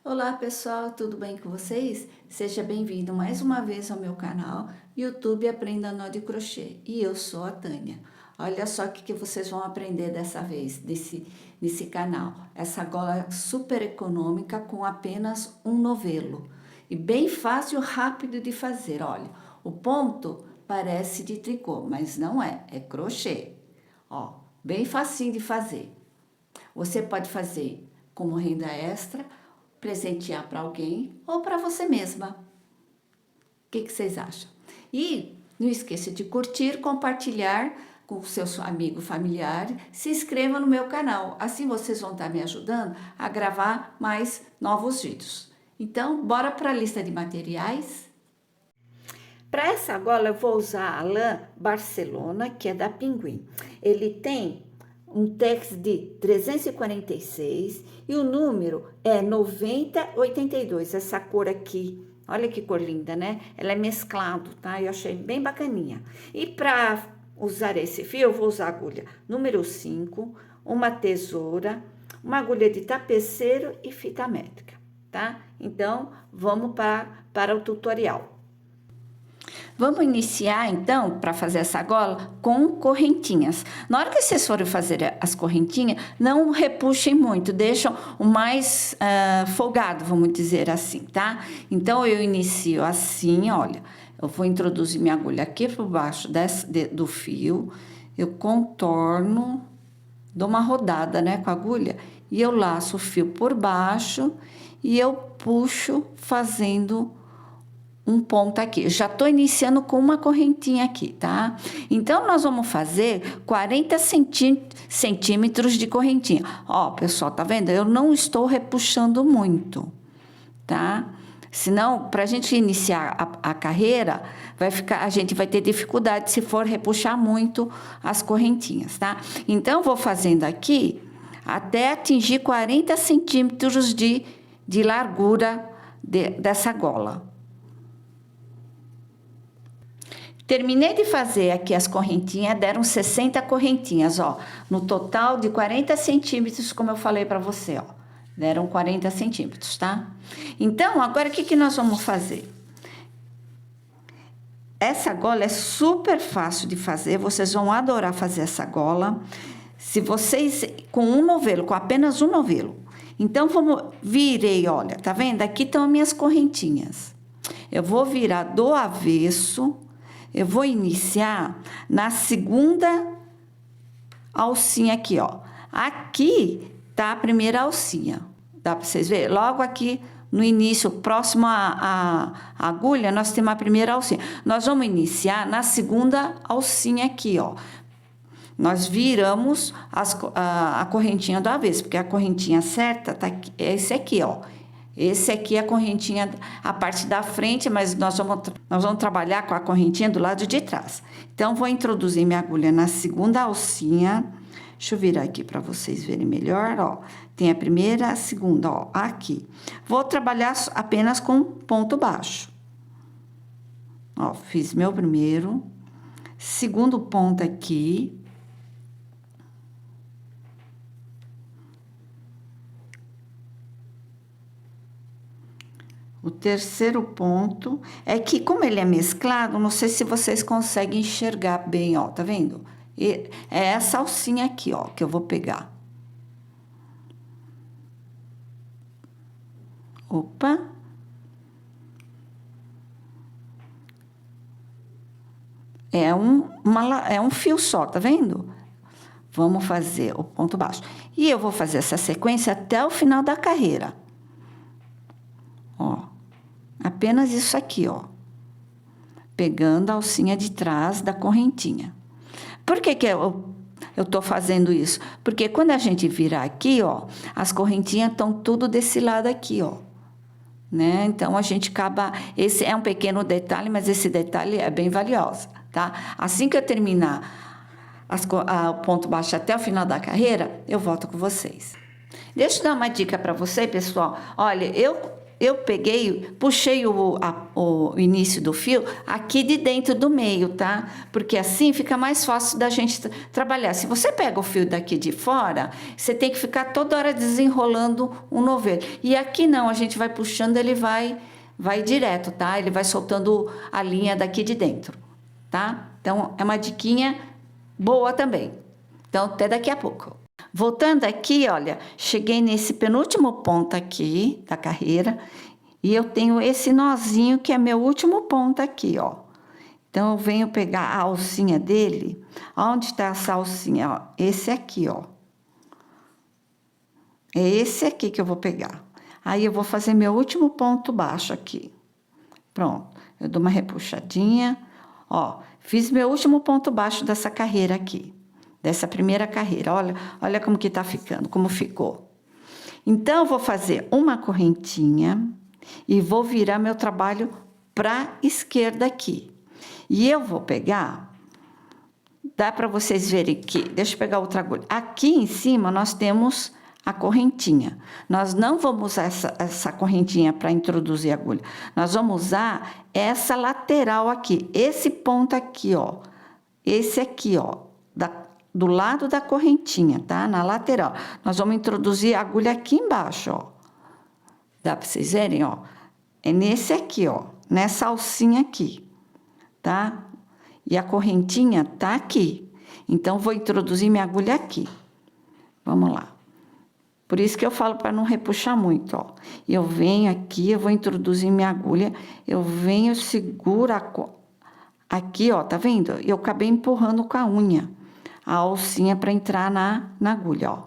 Olá pessoal, tudo bem com vocês? Seja bem-vindo mais uma vez ao meu canal YouTube Aprenda Nó de Crochê e eu sou a Tânia. Olha só o que vocês vão aprender dessa vez nesse canal. Essa gola super econômica com apenas um novelo e bem fácil, rápido de fazer. Olha, o ponto parece de tricô, mas não é, é crochê. Ó, bem facinho de fazer. Você pode fazer como renda extra, presentear para alguém ou para você mesma. O que vocês acham? E não esqueça de curtir, compartilhar com o seu amigo familiar, se inscreva no meu canal, assim vocês vão estar me ajudando a gravar mais novos vídeos. Então, bora para a lista de materiais? Para essa gola eu vou usar a lã Barcelona, que é da Pinguim. Ele tem um tex de 346 e o número é 9082, essa cor aqui. Olha que cor linda, né? Ela é mesclado, tá? Eu achei bem bacaninha. E para usar esse fio, eu vou usar a agulha número 5, uma tesoura, uma agulha de tapeceiro e fita métrica, tá? Então, vamos para o tutorial. Vamos iniciar, então, para fazer essa gola com correntinhas. Na hora que vocês forem fazer as correntinhas, não repuxem muito, deixam o mais folgado, vamos dizer assim, tá? Então, eu inicio assim, olha, eu vou introduzir minha agulha aqui por baixo do fio, eu contorno, dou uma rodada, né, com a agulha, e eu laço o fio por baixo e eu puxo fazendo um ponto aqui. Já tô iniciando com uma correntinha aqui, tá? Então, nós vamos fazer 40 centímetros de correntinha. Ó, pessoal, tá vendo? Eu não estou repuxando muito, tá? Senão, pra gente iniciar a carreira, a gente vai ter dificuldade se for repuxar muito as correntinhas, tá? Então, vou fazendo aqui até atingir 40 centímetros de largura dessa gola. Terminei de fazer aqui as correntinhas, deram 60 correntinhas, ó. No total de 40 centímetros, como eu falei pra você, ó. Deram 40 centímetros, tá? Então, agora o que nós vamos fazer? Essa gola é super fácil de fazer, vocês vão adorar fazer essa gola. Se vocês, com um novelo, com apenas um novelo. Então, virei, olha, tá vendo? Aqui estão as minhas correntinhas. Eu vou virar do avesso. Eu vou iniciar na segunda alcinha aqui, ó. Aqui tá a primeira alcinha. Dá para vocês verem? Logo aqui no início, próximo à agulha, nós temos a primeira alcinha. Nós vamos iniciar na segunda alcinha aqui, ó. Nós viramos a correntinha do avesso, porque a correntinha certa tá aqui, é esse aqui, ó. Esse aqui é a correntinha, a parte da frente, mas nós vamos trabalhar com a correntinha do lado de trás. Então, vou introduzir minha agulha na segunda alcinha. Deixa eu virar aqui para vocês verem melhor, ó. Tem a primeira, a segunda, ó, aqui. Vou trabalhar apenas com ponto baixo. Ó, fiz meu primeiro, segundo ponto aqui. O terceiro ponto é que, como ele é mesclado, não sei se vocês conseguem enxergar bem, ó, tá vendo? E é essa alcinha aqui, ó, que eu vou pegar. Opa! É um fio só, tá vendo? Vamos fazer o ponto baixo. E eu vou fazer essa sequência até o final da carreira. Ó. Apenas isso aqui, ó. Pegando a alcinha de trás da correntinha. Por que eu tô fazendo isso? Porque quando a gente virar aqui, ó, as correntinhas estão tudo desse lado aqui, ó. Né? Então, a gente acaba... Esse é um pequeno detalhe, mas esse detalhe é bem valioso, tá? Assim que eu terminar o ponto baixo até o final da carreira, eu volto com vocês. Deixa eu dar uma dica para você, pessoal. Olha, eu eu peguei, puxei o início do fio aqui de dentro do meio, tá? Porque assim fica mais fácil da gente trabalhar. Se você pega o fio daqui de fora, você tem que ficar toda hora desenrolando um novelo. E aqui não, a gente vai puxando, ele vai direto, tá? Ele vai soltando a linha daqui de dentro, tá? Então, é uma diquinha boa também. Então, até daqui a pouco. Voltando aqui, olha, cheguei nesse penúltimo ponto aqui da carreira e eu tenho esse nozinho que é meu último ponto aqui, ó. Então, eu venho pegar a alcinha dele. Onde está essa alcinha? Ó, esse aqui, ó. É esse aqui que eu vou pegar. Aí, eu vou fazer meu último ponto baixo aqui. Pronto. Eu dou uma repuxadinha. Ó, fiz meu último ponto baixo dessa carreira aqui. Dessa primeira carreira. Olha como que tá ficando, como ficou. Então, eu vou fazer uma correntinha e vou virar meu trabalho para esquerda aqui. E eu vou pegar, dá para vocês verem que, deixa eu pegar outra agulha. Aqui em cima nós temos a correntinha. Nós não vamos usar essa correntinha para introduzir a agulha. Nós vamos usar essa lateral aqui, esse ponto aqui, ó. Esse aqui, ó, do lado da correntinha, tá? Na lateral. Nós vamos introduzir a agulha aqui embaixo, ó. Dá para vocês verem, ó? É nesse aqui, ó. Nessa alcinha aqui, tá? E a correntinha tá aqui. Então, vou introduzir minha agulha aqui. Vamos lá. Por isso que eu falo para não repuxar muito, ó. Eu venho aqui, eu vou introduzir minha agulha. Eu venho, seguro aqui, ó, tá vendo? Eu acabei empurrando com a unha a alcinha para entrar na agulha, ó.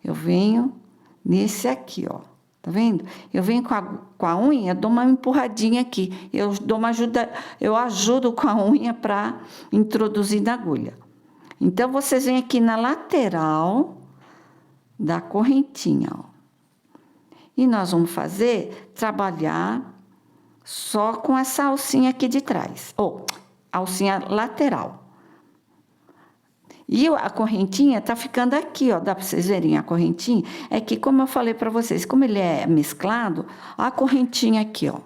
Eu venho nesse aqui, ó. Tá vendo? Eu venho com a unha, dou uma empurradinha aqui. Eu dou uma ajuda, eu ajudo com a unha para introduzir na agulha. Então, vocês vêm aqui na lateral da correntinha, ó. E nós vamos trabalhar só com essa alcinha aqui de trás, ou alcinha lateral. E a correntinha tá ficando aqui, ó, dá para vocês verem a correntinha? É que, como eu falei para vocês, como ele é mesclado, a correntinha aqui, ó.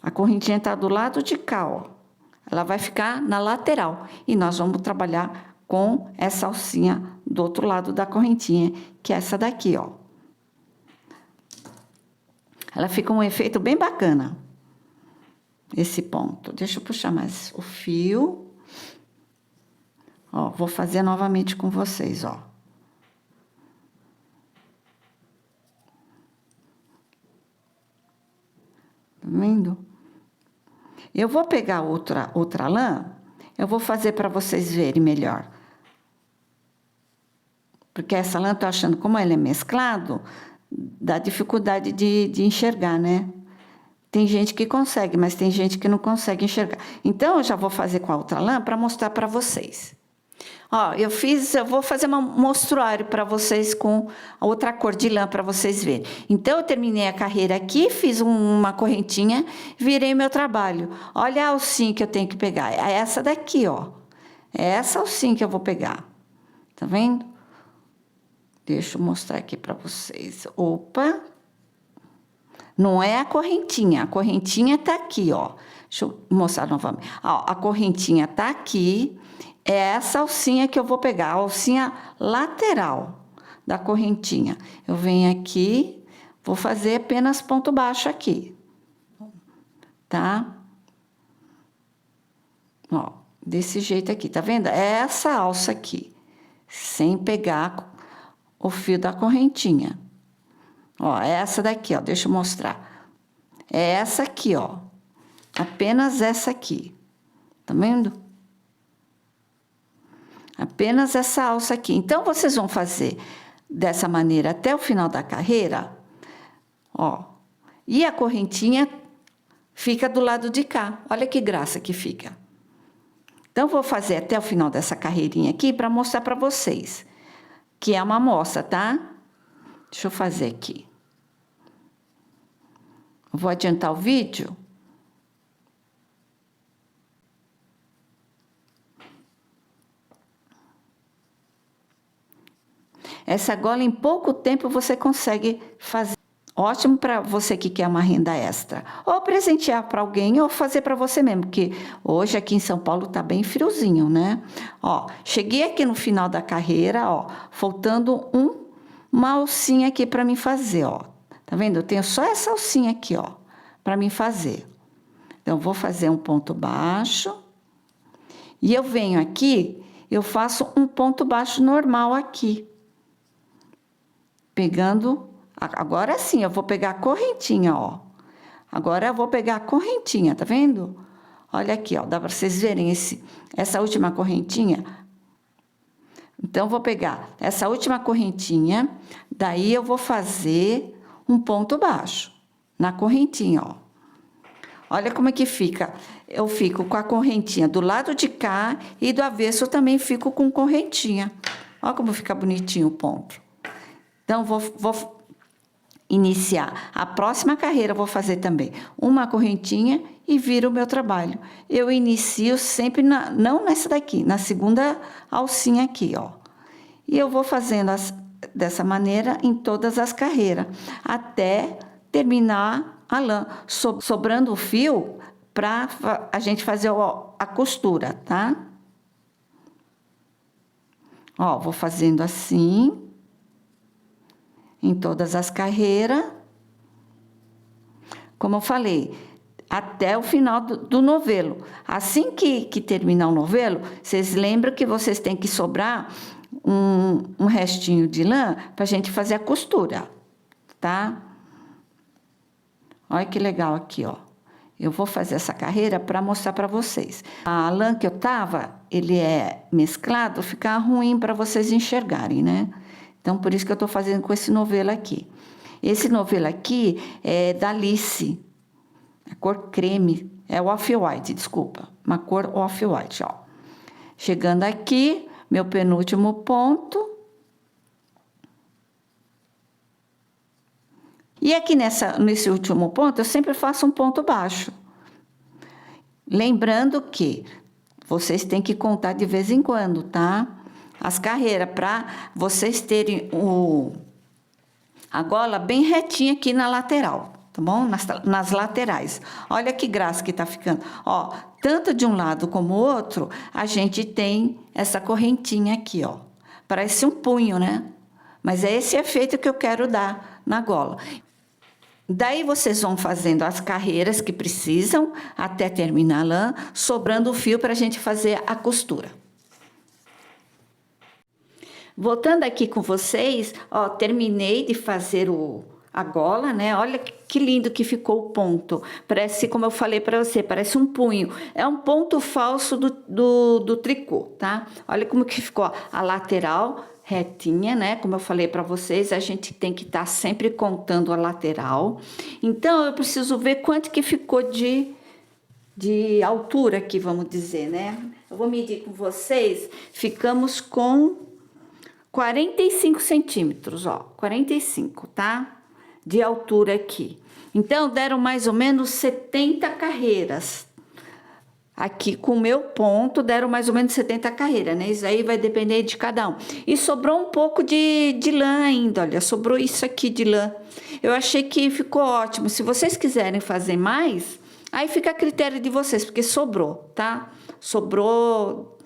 A correntinha tá do lado de cá, ó. Ela vai ficar na lateral. E nós vamos trabalhar com essa alcinha do outro lado da correntinha, que é essa daqui, ó. Ela fica um efeito bem bacana. Esse ponto. Deixa eu puxar mais o fio. Ó, vou fazer novamente com vocês, ó. Tá vendo? Eu vou pegar outra lã, eu vou fazer para vocês verem melhor. Porque essa lã, tô achando, como ele é mesclado, dá dificuldade de enxergar, né? Tem gente que consegue, mas tem gente que não consegue enxergar. Então, eu já vou fazer com a outra lã para mostrar para vocês. Ó, eu vou fazer um mostruário para vocês com a outra cor de lã para vocês verem. Então, eu terminei a carreira aqui, fiz uma correntinha, virei meu trabalho. Olha a alcinha que eu tenho que pegar. É essa daqui, ó. É essa alcinha que eu vou pegar. Tá vendo? Deixa eu mostrar aqui para vocês. Opa! Não é a correntinha tá aqui, ó. Deixa eu mostrar novamente. Ó, a correntinha tá aqui. É essa alcinha que eu vou pegar, a alcinha lateral da correntinha. Eu venho aqui, vou fazer apenas ponto baixo aqui, tá? Ó, desse jeito aqui, tá vendo? É essa alça aqui, sem pegar o fio da correntinha. Ó, é essa daqui, ó, deixa eu mostrar. É essa aqui, ó, apenas essa aqui, tá vendo? Apenas essa alça aqui. Então, vocês vão fazer dessa maneira até o final da carreira, ó. E a correntinha fica do lado de cá. Olha que graça que fica. Então, vou fazer até o final dessa carreirinha aqui para mostrar para vocês. Que é uma amostra, tá? Deixa eu fazer aqui. Vou adiantar o vídeo. Essa gola, em pouco tempo, você consegue fazer. Ótimo para você que quer uma renda extra. Ou presentear para alguém ou fazer para você mesmo, porque hoje aqui em São Paulo tá bem friozinho, né? Ó, cheguei aqui no final da carreira, ó, faltando uma alcinha aqui para mim fazer, ó. Tá vendo? Eu tenho só essa alcinha aqui, ó, para mim fazer. Então, vou fazer um ponto baixo. E eu venho aqui, eu faço um ponto baixo normal aqui. Pegando, agora sim, eu vou pegar a correntinha, ó. Agora eu vou pegar a correntinha, tá vendo? Olha aqui, ó, dá para vocês verem essa última correntinha. Então, eu vou pegar essa última correntinha, daí eu vou fazer um ponto baixo na correntinha, ó. Olha como é que fica. Eu fico com a correntinha do lado de cá e do avesso eu também fico com correntinha. Olha como fica bonitinho o ponto. Então, vou iniciar. A próxima carreira eu vou fazer também uma correntinha e viro o meu trabalho. Eu inicio sempre, não nessa daqui, na segunda alcinha aqui, ó. E eu vou fazendo dessa maneira em todas as carreiras, até terminar a lã, sobrando o fio para a gente fazer a costura, tá? Ó, vou fazendo assim em todas as carreiras, como eu falei, até o final do novelo. Assim que terminar o novelo, vocês lembram que vocês têm que sobrar um restinho de lã para a gente fazer a costura, tá? Olha que legal aqui, ó. Eu vou fazer essa carreira para mostrar para vocês. A lã que eu tava, ele é mesclado, fica ruim para vocês enxergarem, né? Então, por isso que eu tô fazendo com esse novelo aqui. Esse novelo aqui é da Alice, a cor creme, é o off-white, desculpa, uma cor off-white, ó. Chegando aqui, meu penúltimo ponto. E aqui nesse último ponto, eu sempre faço um ponto baixo. Lembrando que vocês têm que contar de vez em quando, tá? As carreiras, para vocês terem a gola bem retinha aqui na lateral, tá bom? Nas laterais. Olha que graça que tá ficando. Ó, tanto de um lado como o outro, a gente tem essa correntinha aqui, ó. Parece um punho, né? Mas é esse efeito que eu quero dar na gola. Daí vocês vão fazendo as carreiras que precisam até terminar a lã, sobrando o fio para a gente fazer a costura. Voltando aqui com vocês, ó, terminei de fazer a gola, né? Olha que lindo que ficou o ponto. Parece, como eu falei para você, parece um punho. É um ponto falso do tricô, tá? Olha como que ficou a lateral retinha, né? Como eu falei para vocês, a gente tem que estar sempre contando a lateral. Então, eu preciso ver quanto que ficou de altura aqui, vamos dizer, né? Eu vou medir com vocês, ficamos com 45 centímetros, ó, 45, tá? De altura aqui. Então, deram mais ou menos 70 carreiras. Aqui com o meu ponto, deram mais ou menos 70 carreiras, né? Isso aí vai depender de cada um. E sobrou um pouco de lã ainda, olha, sobrou isso aqui de lã. Eu achei que ficou ótimo. Se vocês quiserem fazer mais, aí fica a critério de vocês, porque sobrou, tá? Sobrou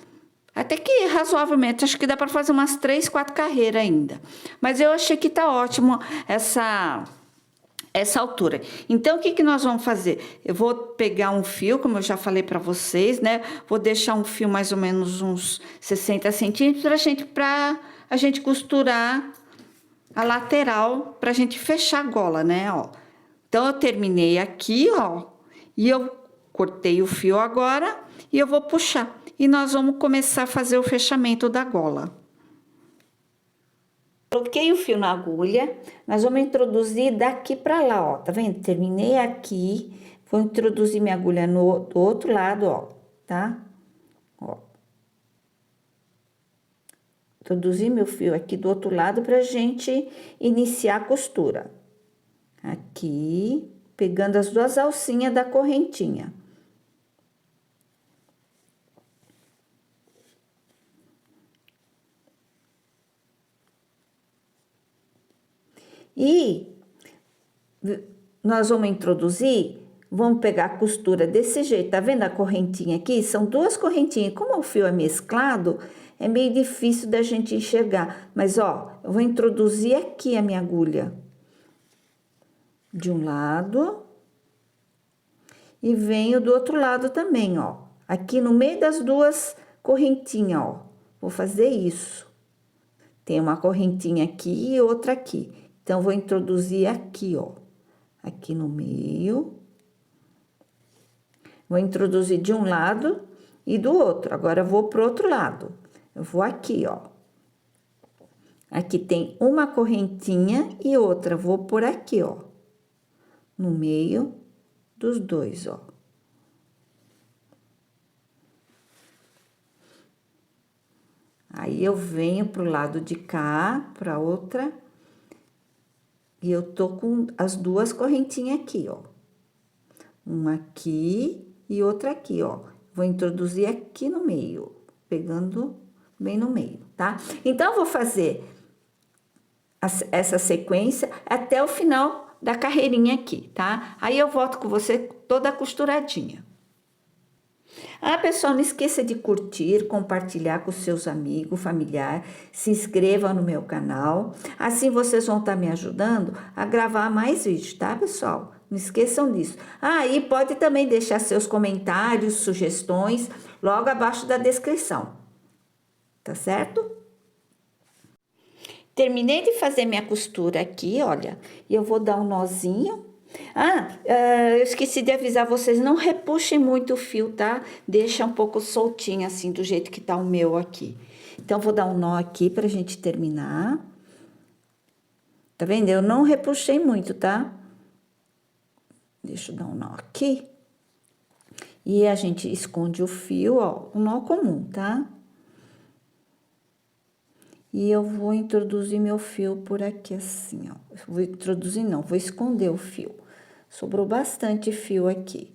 até que razoavelmente, acho que dá para fazer umas 3, 4 carreiras ainda. Mas eu achei que tá ótimo essa altura. Então, o que nós vamos fazer? Eu vou pegar um fio, como eu já falei para vocês, né? Vou deixar um fio mais ou menos uns 60 centímetros para a gente costurar a lateral, para a gente fechar a gola, né? Ó. Então, eu terminei aqui, ó, e eu cortei o fio agora e eu vou puxar. E nós vamos começar a fazer o fechamento da gola. Coloquei o fio na agulha, nós vamos introduzir daqui para lá, ó, tá vendo? Terminei aqui, vou introduzir minha agulha do outro lado, ó, tá? Ó. Introduzi meu fio aqui do outro lado pra gente iniciar a costura. Aqui, pegando as duas alcinhas da correntinha. E nós vamos introduzir, vamos pegar a costura desse jeito, tá vendo a correntinha aqui? São duas correntinhas, como o fio é mesclado, é meio difícil da gente enxergar, mas ó, eu vou introduzir aqui a minha agulha de um lado e venho do outro lado também, ó, aqui no meio das duas correntinhas, ó, vou fazer isso. Tem uma correntinha aqui e outra aqui, então vou introduzir aqui, ó, aqui no meio. Vou introduzir de um lado e do outro. Agora, eu vou pro outro lado. Eu vou aqui, ó. Aqui tem uma correntinha e outra. Vou por aqui, ó. No meio dos dois, ó. Aí, eu venho pro lado de cá, pra outra. E eu tô com as duas correntinhas aqui, ó. Uma aqui e outra aqui, ó. Vou introduzir aqui no meio, pegando bem no meio, tá? Então, eu vou fazer essa sequência até o final da carreirinha aqui, tá? Aí, eu volto com você toda costuradinha. Ah, pessoal, não esqueça de curtir, compartilhar com seus amigos, familiares, se inscreva no meu canal. Assim, vocês vão estar me ajudando a gravar mais vídeos, tá, pessoal? Não esqueçam disso. Ah, e pode também deixar seus comentários, sugestões, logo abaixo da descrição. Tá certo? Terminei de fazer minha costura aqui, olha. E eu vou dar um nozinho. Eu esqueci de avisar vocês, não repuxem muito o fio, tá? Deixa um pouco soltinho, assim, do jeito que tá o meu aqui. Então, vou dar um nó aqui pra gente terminar. Tá vendo? Eu não repuxei muito, tá? Deixa eu dar um nó aqui. E a gente esconde o fio, ó, um nó comum, tá? E eu vou introduzir meu fio por aqui, assim, ó. Vou introduzir, não, vou esconder o fio. Sobrou bastante fio aqui,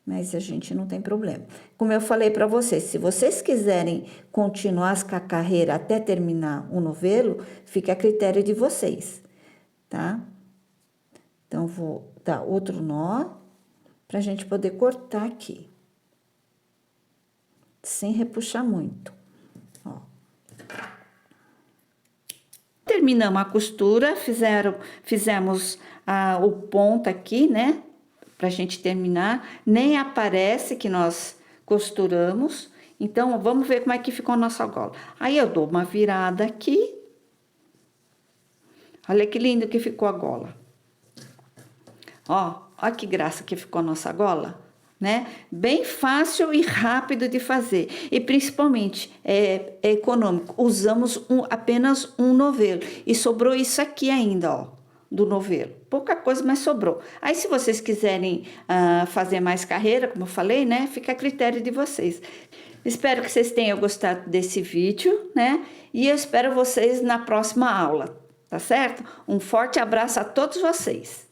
mas a gente não tem problema. Como eu falei pra vocês, se vocês quiserem continuar com a carreira até terminar o novelo, fica a critério de vocês, tá? Então, vou dar outro nó pra gente poder cortar aqui. Sem repuxar muito, ó. Terminamos a costura, fizemos o ponto aqui, né? Pra gente terminar. Nem aparece que nós costuramos. Então, vamos ver como é que ficou a nossa gola. Aí, eu dou uma virada aqui. Olha que lindo que ficou a gola. Ó, olha que graça que ficou a nossa gola, né? Bem fácil e rápido de fazer. E principalmente é econômico. Usamos apenas um novelo. E sobrou isso aqui ainda, ó, do novelo. Pouca coisa, mas sobrou. Aí, se vocês quiserem fazer mais carreira, como eu falei, né? Fica a critério de vocês. Espero que vocês tenham gostado desse vídeo, né? E eu espero vocês na próxima aula, tá certo? Um forte abraço a todos vocês.